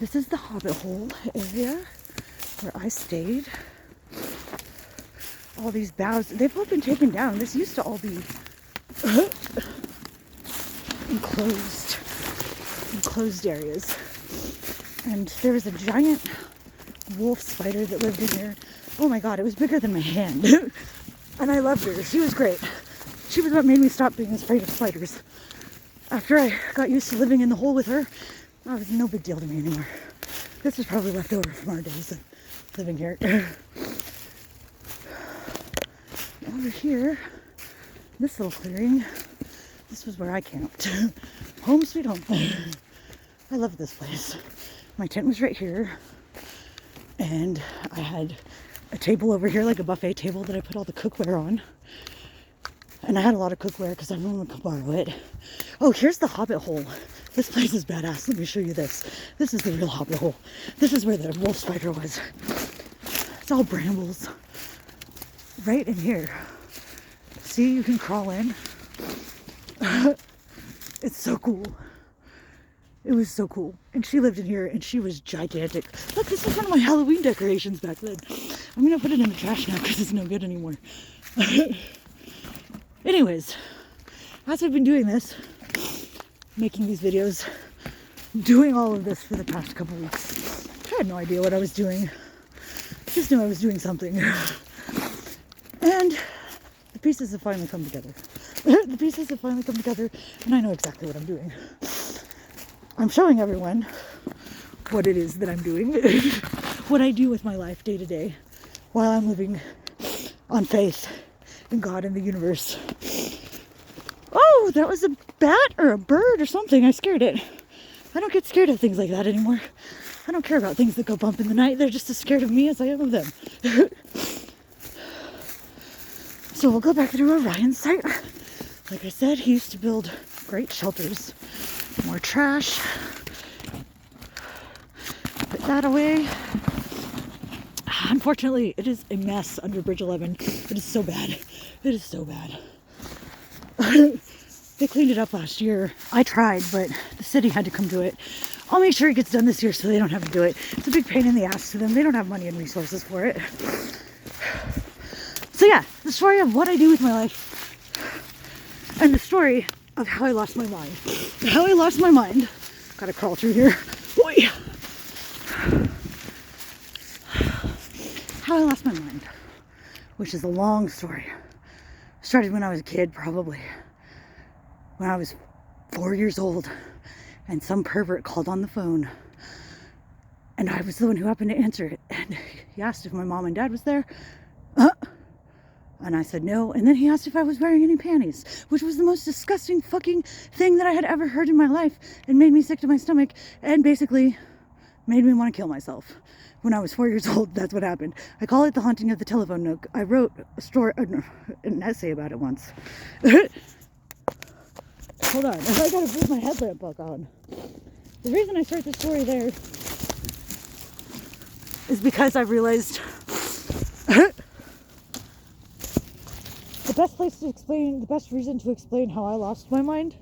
This is the Hobbit Hole area where I stayed. All these boughs, they've all been taken down. This used to all be enclosed areas. And there was a giant wolf spider that lived in here. Oh my god, it was bigger than my hand. And I loved her. She was great. She was what made me stop being afraid of spiders. After I got used to living in the hole with her, it was no big deal to me anymore. This was probably left over from our days of living here. Over here, this little clearing, this was where I camped. Home sweet home. I love this place. My tent was right here, and I had a table over here, like a buffet table that I put all the cookware on. And I had a lot of cookware because everyone would borrow it. Oh, here's the Hobbit Hole. This place is badass. Let me show you this. This is the real Hobbit Hole. This is where the wolf spider was. It's all brambles. Right in here. See, you can crawl in. It's so cool. It was so cool. And she lived in here and she was gigantic. Look, this was one of my Halloween decorations back then. I'm gonna put it in the trash now because it's no good anymore. Anyways, as I've been doing this, making these videos, doing all of this for the past couple weeks, I had no idea what I was doing. Just knew I was doing something. And the pieces have finally come together. The pieces have finally come together, and I know exactly what I'm doing. I'm showing everyone what it is that I'm doing, what I do with my life day to day, while I'm living on faith in God and the universe. Oh, that was a bat or a bird or something. I scared it. I don't get scared of things like that anymore. I don't care about things that go bump in the night. They're just as scared of me as I am of them. So we'll go back to Orion's site. Like I said, he used to build great shelters. More trash. Put that away. Unfortunately, it is a mess under Bridge 11. It is so bad. It is so bad. They cleaned it up last year. I tried, but the city had to come do it. I'll make sure it gets done this year so they don't have to do it. It's a big pain in the ass to them. They don't have money and resources for it. So yeah, the story of what I do with my life and the story of how I lost my mind. How I lost my mind. Gotta crawl through here. Boy. How I lost my mind, which is a long story. Started when I was a kid, probably. When I was 4 years old, and some pervert called on the phone. And I was the one who happened to answer it. And he asked if my mom and dad was there. And I said no. And then he asked if I was wearing any panties, which was the most disgusting fucking thing that I had ever heard in my life, and made me sick to my stomach, and basically made me want to kill myself. When I was 4 years old, that's what happened. I call it the haunting of the telephone nook. I wrote an essay about it once. Hold on, I gotta put my headlamp back on. The reason I start the story there is because I realized the best reason to explain how I lost my mind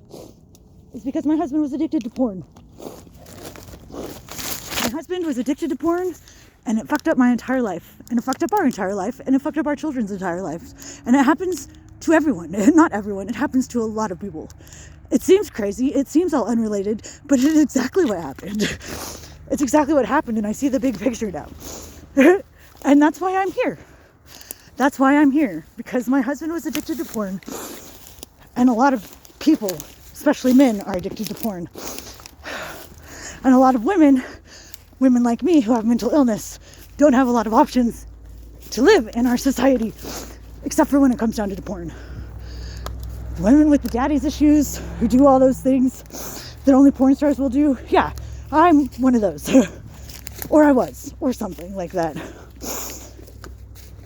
is because my husband was addicted to porn. My husband was addicted to porn, and it fucked up my entire life, and it fucked up our entire life, and it fucked up our children's entire lives. And it happens to everyone. Not everyone, it happens to a lot of people. It seems crazy, it seems all unrelated, but it is exactly what happened. It's exactly what happened, and I see the big picture now. And that's why I'm here. That's why I'm here, because my husband was addicted to porn, and a lot of people, especially men, are addicted to porn. And a lot of women like me who have mental illness, don't have a lot of options to live in our society, except for when it comes down to porn. Women with the daddy's issues, who do all those things that only porn stars will do, yeah, I'm one of those. Or I was, or something like that.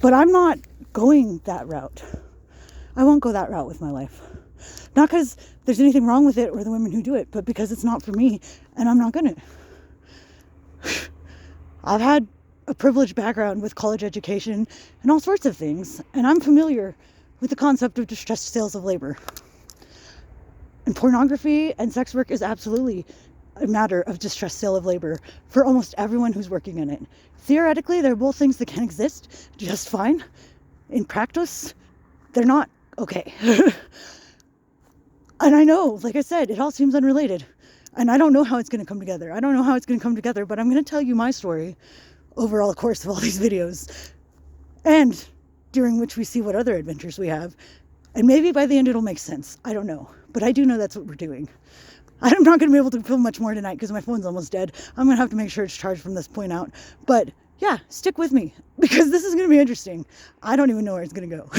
But I'm not going that route. I won't go that route with my life. Not because there's anything wrong with it or the women who do it, but because it's not for me, and I'm not gonna. I've had a privileged background with college education and all sorts of things, and I'm familiar with the concept of distressed sales of labor. And pornography and sex work is absolutely a matter of distressed sale of labor for almost everyone who's working in it. Theoretically, they're both things that can exist just fine. In practice, they're not okay. And I know, like I said, it all seems unrelated. And I don't know how it's going to come together. But I'm going to tell you my story over all the course of all these videos. And during which we see what other adventures we have. And maybe by the end it'll make sense. I don't know. But I do know that's what we're doing. I'm not going to be able to film much more tonight because my phone's almost dead. I'm going to have to make sure it's charged from this point out. But yeah, stick with me because this is going to be interesting. I don't even know where it's going to go.